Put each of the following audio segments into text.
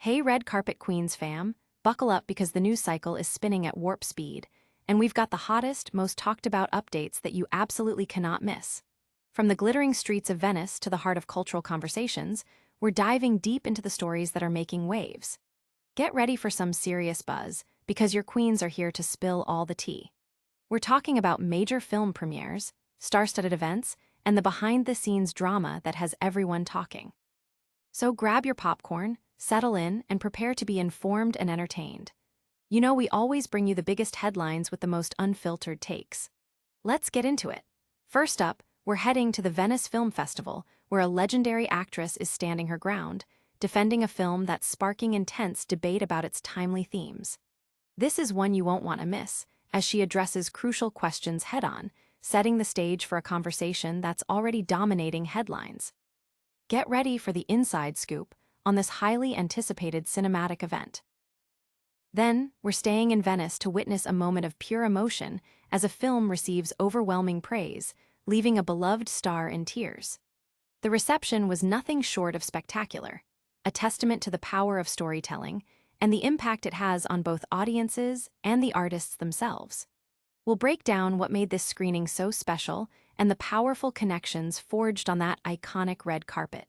Hey Red Carpet Queens fam, buckle up because the news cycle is spinning at warp speed, and we've got the hottest, most talked about updates that you absolutely cannot miss. From the glittering streets of Venice to the heart of cultural conversations, we're diving deep into the stories that are making waves. Get ready for some serious buzz, because your queens are here to spill all the tea. We're talking about major film premieres, star-studded events, and the behind-the-scenes drama that has everyone talking. So grab your popcorn, settle in, and prepare to be informed and entertained. You know, we always bring you the biggest headlines with the most unfiltered takes. Let's get into it. First up, we're heading to the Venice Film Festival, where a legendary actress is standing her ground, defending a film that's sparking intense debate about its timely themes. This is one you won't want to miss, as she addresses crucial questions head-on, setting the stage for a conversation that's already dominating headlines. Get ready for the inside scoop on this highly anticipated cinematic event. Then, we're staying in Venice to witness a moment of pure emotion as a film receives overwhelming praise, leaving a beloved star in tears. The reception was nothing short of spectacular, a testament to the power of storytelling and the impact it has on both audiences and the artists themselves. We'll break down what made this screening so special and the powerful connections forged on that iconic red carpet.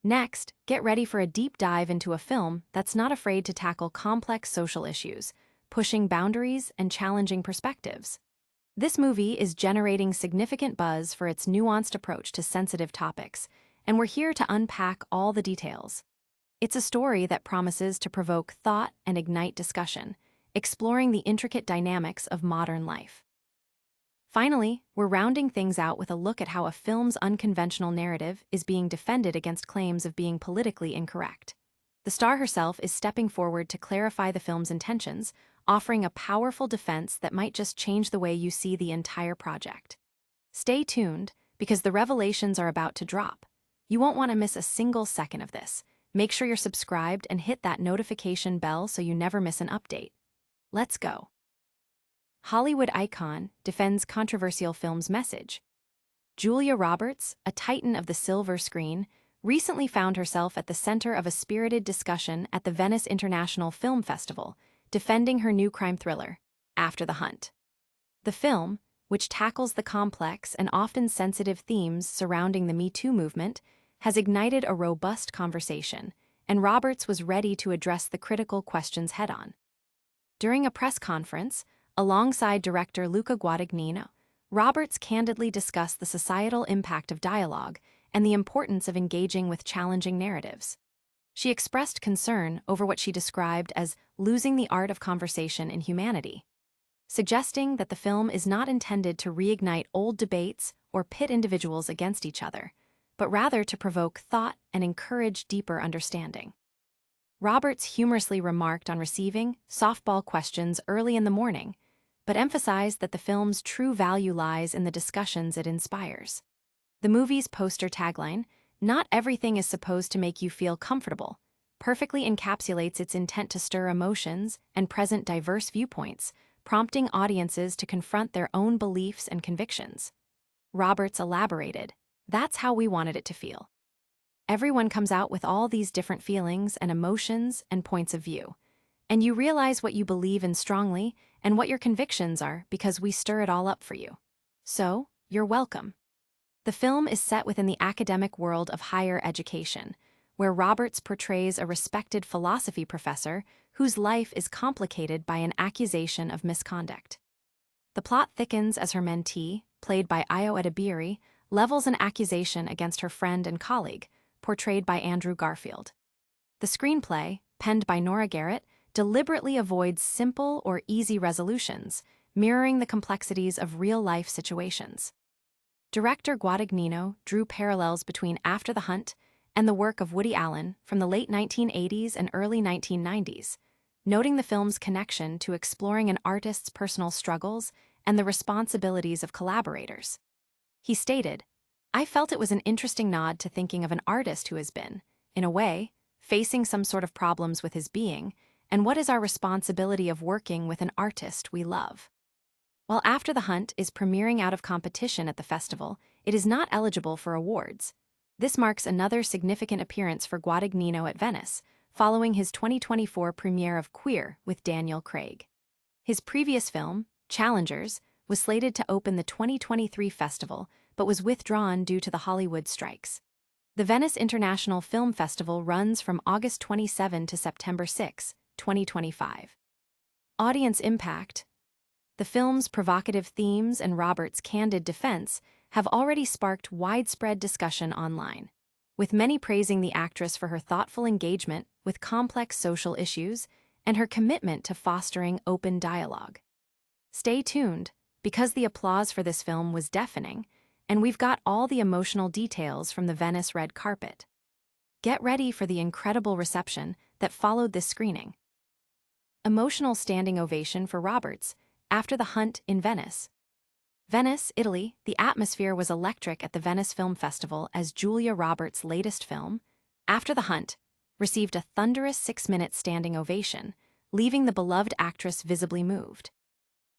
Next, get ready for a deep dive into a film that's not afraid to tackle complex social issues, pushing boundaries and challenging perspectives. This movie is generating significant buzz for its nuanced approach to sensitive topics, and we're here to unpack all the details. It's a story that promises to provoke thought and ignite discussion, exploring the intricate dynamics of modern life. Finally, we're rounding things out with a look at how a film's unconventional narrative is being defended against claims of being politically incorrect. The star herself is stepping forward to clarify the film's intentions, offering a powerful defense that might just change the way you see the entire project. Stay tuned, because the revelations are about to drop. You won't want to miss a single second of this. Make sure you're subscribed and hit that notification bell so you never miss an update. Let's go. Hollywood icon defends controversial film's message. Julia Roberts, a titan of the silver screen, recently found herself at the center of a spirited discussion at the Venice International Film Festival, defending her new crime thriller, After the Hunt. The film, which tackles the complex and often sensitive themes surrounding the Me Too movement, has ignited a robust conversation, and Roberts was ready to address the critical questions head-on. During a press conference, alongside director Luca Guadagnino, Roberts candidly discussed the societal impact of dialogue and the importance of engaging with challenging narratives. She expressed concern over what she described as losing the art of conversation in humanity, suggesting that the film is not intended to reignite old debates or pit individuals against each other, but rather to provoke thought and encourage deeper understanding. Roberts humorously remarked on receiving softball questions early in the morning, but emphasized that the film's true value lies in the discussions it inspires. The movie's poster tagline, "Not everything is supposed to make you feel comfortable," perfectly encapsulates its intent to stir emotions and present diverse viewpoints, prompting audiences to confront their own beliefs and convictions. Roberts elaborated, "That's how we wanted it to feel. Everyone comes out with all these different feelings and emotions and points of view, and you realize what you believe in strongly and what your convictions are because we stir it all up for you. So, you're welcome." The film is set within the academic world of higher education, where Roberts portrays a respected philosophy professor whose life is complicated by an accusation of misconduct. The plot thickens as her mentee, played by Io Edebiri, levels an accusation against her friend and colleague, portrayed by Andrew Garfield. The screenplay, penned by Nora Garrett, deliberately avoids simple or easy resolutions, mirroring the complexities of real-life situations. Director Guadagnino drew parallels between After the Hunt and the work of Woody Allen from the late 1980s and early 1990s, noting the film's connection to exploring an artist's personal struggles and the responsibilities of collaborators. He stated, "I felt it was an interesting nod to thinking of an artist who has been, in a way, facing some sort of problems with his being, and what is our responsibility of working with an artist we love." While After the Hunt is premiering out of competition at the festival, it is not eligible for awards. This marks another significant appearance for Guadagnino at Venice, following his 2024 premiere of Queer with Daniel Craig. His previous film, Challengers, was slated to open the 2023 festival but was withdrawn due to the Hollywood strikes. The Venice International Film Festival runs from August 27 to September 6, 2025. Audience impact. The film's provocative themes and Roberts' candid defense have already sparked widespread discussion online, with many praising the actress for her thoughtful engagement with complex social issues and her commitment to fostering open dialogue. Stay tuned, because the applause for this film was deafening, and we've got all the emotional details from the Venice red carpet. Get ready for the incredible reception that followed this screening. Emotional standing ovation for Roberts after the hunt in Venice. Venice, Italy, the atmosphere was electric at the Venice Film Festival as Julia Roberts' latest film, After the Hunt, received a thunderous 6-minute standing ovation, leaving the beloved actress visibly moved.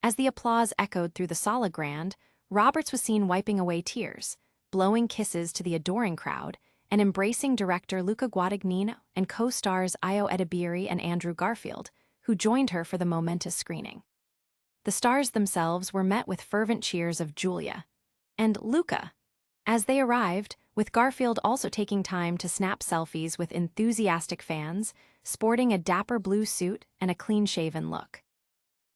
As the applause echoed through the Sala Grande, Roberts was seen wiping away tears, blowing kisses to the adoring crowd, and embracing director Luca Guadagnino and co-stars Io Edebiri and Andrew Garfield, who joined her for the momentous screening. The stars themselves were met with fervent cheers of Julia and Luca as they arrived, with Garfield also taking time to snap selfies with enthusiastic fans, sporting a dapper blue suit and a clean-shaven look.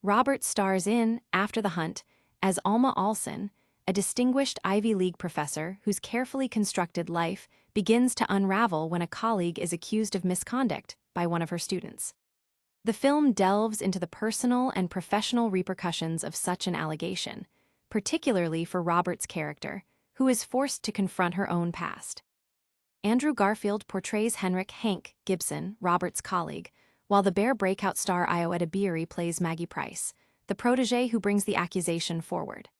Roberts stars in After the Hunt as Alma Olsen, a distinguished Ivy League professor whose carefully constructed life begins to unravel when a colleague is accused of misconduct by one of her students. The film delves into the personal and professional repercussions of such an allegation, particularly for Roberts' character, who is forced to confront her own past. Andrew Garfield portrays Henrik Hank Gibson, Roberts' colleague, while the Bear breakout star Io Edebiri plays Maggie Price, the protege who brings the accusation forward.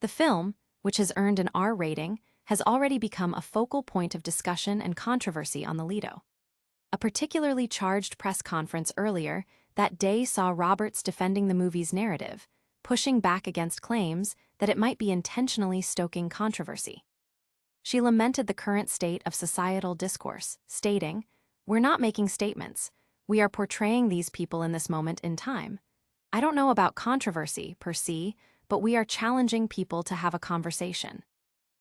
The film, which has earned an R rating, has already become a focal point of discussion and controversy on the Lido. A particularly charged press conference earlier that day saw Roberts defending the movie's narrative, pushing back against claims that it might be intentionally stoking controversy. She lamented the current state of societal discourse, stating, "We're not making statements. We are portraying these people in this moment in time. I don't know about controversy, per se, but we are challenging people to have a conversation.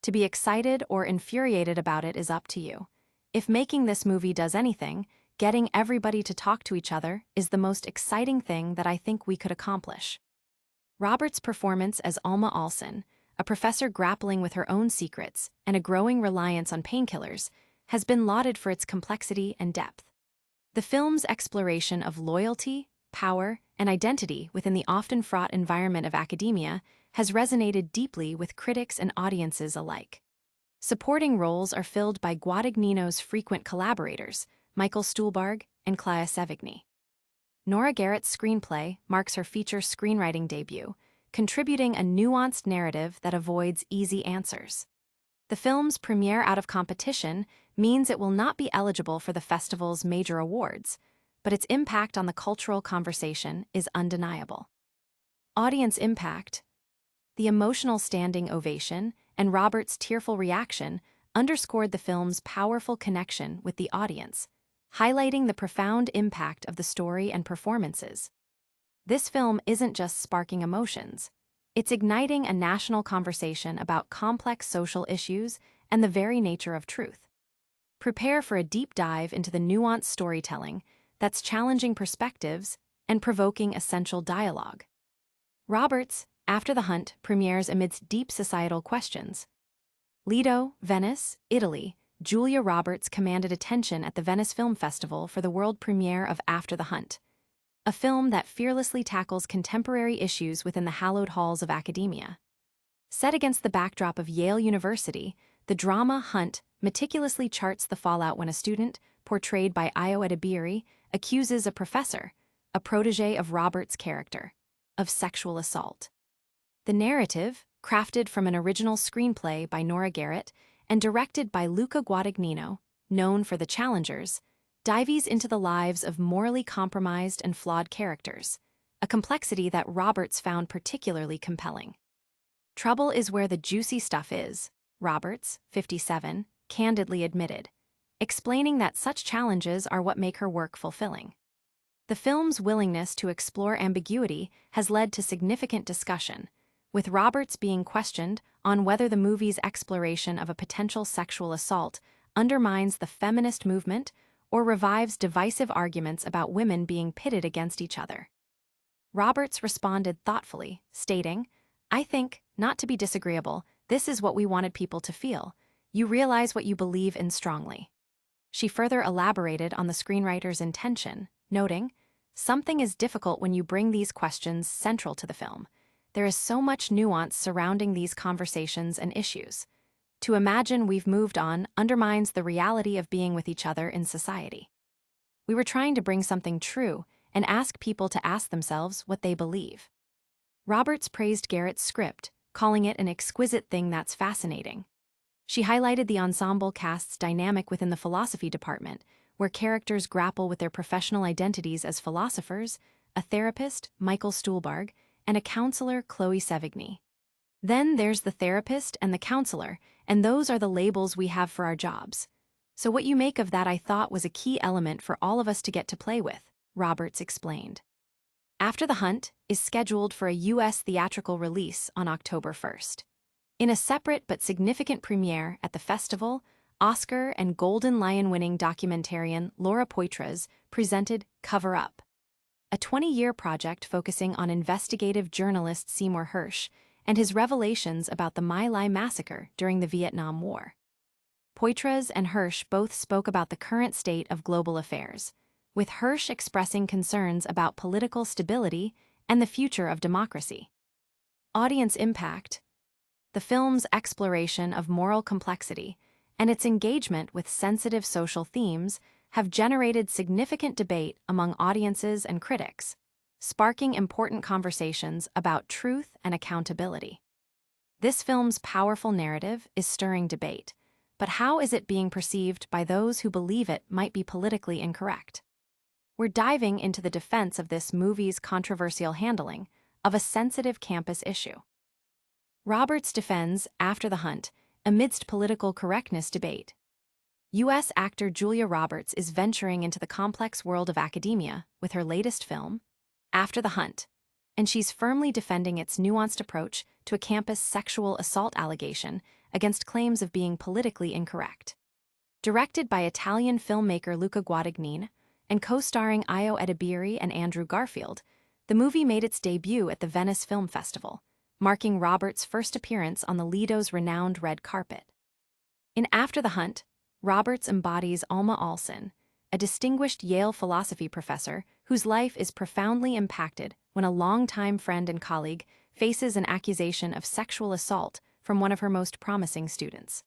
To be excited or infuriated about it is up to you. If making this movie does anything, getting everybody to talk to each other is the most exciting thing that I think we could accomplish." Roberts' performance as Alma Olsen, a professor grappling with her own secrets and a growing reliance on painkillers, has been lauded for its complexity and depth. The film's exploration of loyalty, power, and identity within the often fraught environment of academia has resonated deeply with critics and audiences alike. Supporting roles are filled by Guadagnino's frequent collaborators, Michael Stuhlbarg and Clea Sevigny. Nora Garrett's screenplay marks her feature screenwriting debut, contributing a nuanced narrative that avoids easy answers. The film's premiere out of competition means it will not be eligible for the festival's major awards, but its impact on the cultural conversation is undeniable. Audience impact. The emotional standing ovation and Roberts' tearful reaction underscored the film's powerful connection with the audience, highlighting the profound impact of the story and performances. This film isn't just sparking emotions, it's igniting a national conversation about complex social issues and the very nature of truth. Prepare for a deep dive into the nuanced storytelling that's challenging perspectives and provoking essential dialogue. Roberts, After the Hunt, premieres amidst deep societal questions. Lido, Venice, Italy. Julia Roberts commanded attention at the Venice Film Festival for the world premiere of After the Hunt, a film that fearlessly tackles contemporary issues within the hallowed halls of academia. Set against the backdrop of Yale University, the drama Hunt meticulously charts the fallout when a student, portrayed by Io Edebiri, accuses a professor, a protege of Roberts' character, of sexual assault. The narrative, crafted from an original screenplay by Nora Garrett and directed by Luca Guadagnino, known for The Challengers, dives into the lives of morally compromised and flawed characters, a complexity that Roberts found particularly compelling. "Trouble is where the juicy stuff is," Roberts, 57, candidly admitted, explaining that such challenges are what make her work fulfilling. The film's willingness to explore ambiguity has led to significant discussion, with Roberts being questioned on whether the movie's exploration of a potential sexual assault undermines the feminist movement or revives divisive arguments about women being pitted against each other. Roberts responded thoughtfully, stating, "I think, not to be disagreeable, this is what we wanted people to feel. You realize what you believe in strongly." She further elaborated on the screenwriter's intention, noting, "Something is difficult when you bring these questions central to the film. There is so much nuance surrounding these conversations and issues. To imagine we've moved on undermines the reality of being with each other in society. We were trying to bring something true and ask people to ask themselves what they believe." Roberts praised Garrett's script, calling it an exquisite thing that's fascinating. She highlighted the ensemble cast's dynamic within the philosophy department, where characters grapple with their professional identities as philosophers, a therapist, Michael Stuhlbarg, and a counselor, Chloe Sevigny. Then there's the therapist and the counselor, and those are the labels we have for our jobs. So what you make of that, I thought, was a key element for all of us to get to play with, Roberts explained. After the Hunt is scheduled for a U.S. theatrical release on October 1st. In a separate but significant premiere at the festival, Oscar and Golden Lion-winning documentarian Laura Poitras presented Cover Up, a 20-year project focusing on investigative journalist Seymour Hersh and his revelations about the My Lai massacre during the Vietnam War. Poitras and Hersh both spoke about the current state of global affairs, with Hersh expressing concerns about political stability and the future of democracy. Audience impact. The film's exploration of moral complexity and its engagement with sensitive social themes have generated significant debate among audiences and critics, sparking important conversations about truth and accountability. This film's powerful narrative is stirring debate, but how is it being perceived by those who believe it might be politically incorrect? We're diving into the defense of this movie's controversial handling of a sensitive campus issue. Roberts defends After the Hunt amidst political correctness debate. U.S. actor Julia Roberts is venturing into the complex world of academia with her latest film, After the Hunt, and she's firmly defending its nuanced approach to a campus sexual assault allegation against claims of being politically incorrect. Directed by Italian filmmaker Luca Guadagnino and co-starring Io Edebiri and Andrew Garfield, the movie made its debut at the Venice Film Festival, marking Roberts' first appearance on the Lido's renowned red carpet. In After the Hunt, Roberts embodies Alma Alson, a distinguished Yale philosophy professor whose life is profoundly impacted when a longtime friend and colleague faces an accusation of sexual assault from one of her most promising students.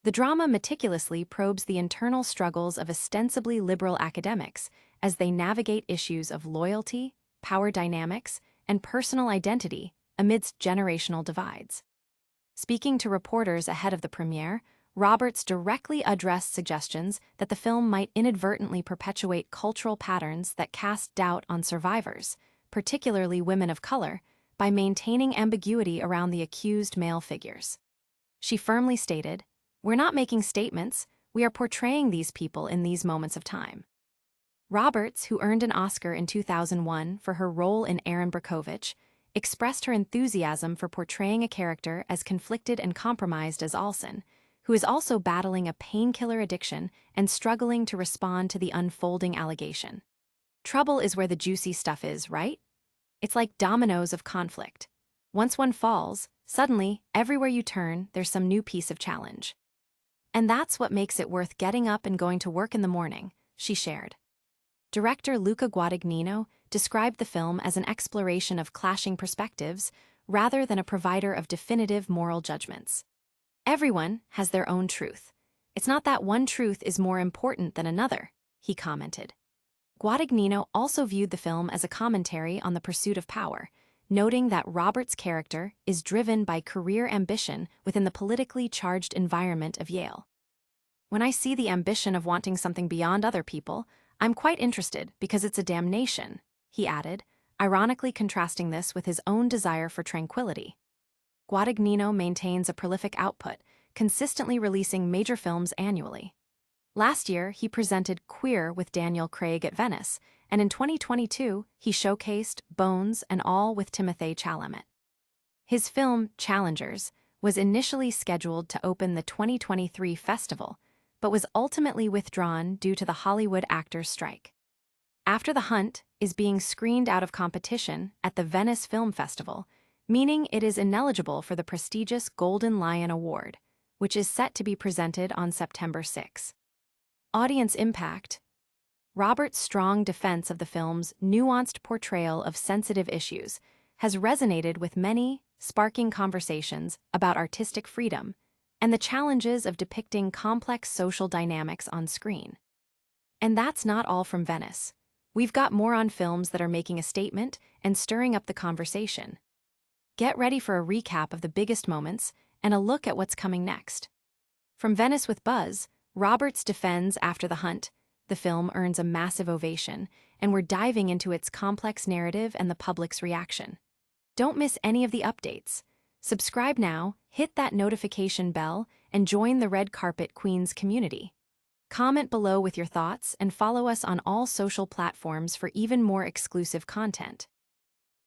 The drama meticulously probes the internal struggles of ostensibly liberal academics as they navigate issues of loyalty, power dynamics, and personal identity amidst generational divides. Speaking to reporters ahead of the premiere, Roberts directly addressed suggestions that the film might inadvertently perpetuate cultural patterns that cast doubt on survivors, particularly women of color, by maintaining ambiguity around the accused male figures. She firmly stated, "We're not making statements, we are portraying these people in these moments of time." Roberts, who earned an Oscar in 2001 for her role in Erin Brockovich, expressed her enthusiasm for portraying a character as conflicted and compromised as Alson, who is also battling a painkiller addiction and struggling to respond to the unfolding allegation. Trouble is where the juicy stuff is, right? It's like dominoes of conflict. Once one falls, suddenly, everywhere you turn, there's some new piece of challenge. And that's what makes it worth getting up and going to work in the morning, she shared. Director Luca Guadagnino described the film as an exploration of clashing perspectives rather than a provider of definitive moral judgments. Everyone has their own truth. It's not that one truth is more important than another, he commented. Guadagnino also viewed the film as a commentary on the pursuit of power, noting that Roberts' character is driven by career ambition within the politically charged environment of Yale. "When I see the ambition of wanting something beyond other people, I'm quite interested because it's a damnation," he added, ironically contrasting this with his own desire for tranquility. Guadagnino maintains a prolific output, consistently releasing major films annually. Last year, he presented Queer with Daniel Craig at Venice, and in 2022, he showcased Bones and All with Timothée Chalamet. His film, Challengers, was initially scheduled to open the 2023 festival, but was ultimately withdrawn due to the Hollywood actors' strike. After the Hunt is being screened out of competition at the Venice Film Festival, meaning it is ineligible for the prestigious Golden Lion Award, which is set to be presented on September 6. Audience impact. Robert's strong defense of the film's nuanced portrayal of sensitive issues has resonated with many, sparking conversations about artistic freedom and the challenges of depicting complex social dynamics on screen. And that's not all from Venice. We've got more on films that are making a statement and stirring up the conversation. Get ready for a recap of the biggest moments and a look at what's coming next. From Venice with Buzz, Roberts defends After the Hunt. The film earns a massive ovation, and we're diving into its complex narrative and the public's reaction. Don't miss any of the updates. Subscribe now, hit that notification bell, and join the Red Carpet Queens community. Comment below with your thoughts and follow us on all social platforms for even more exclusive content.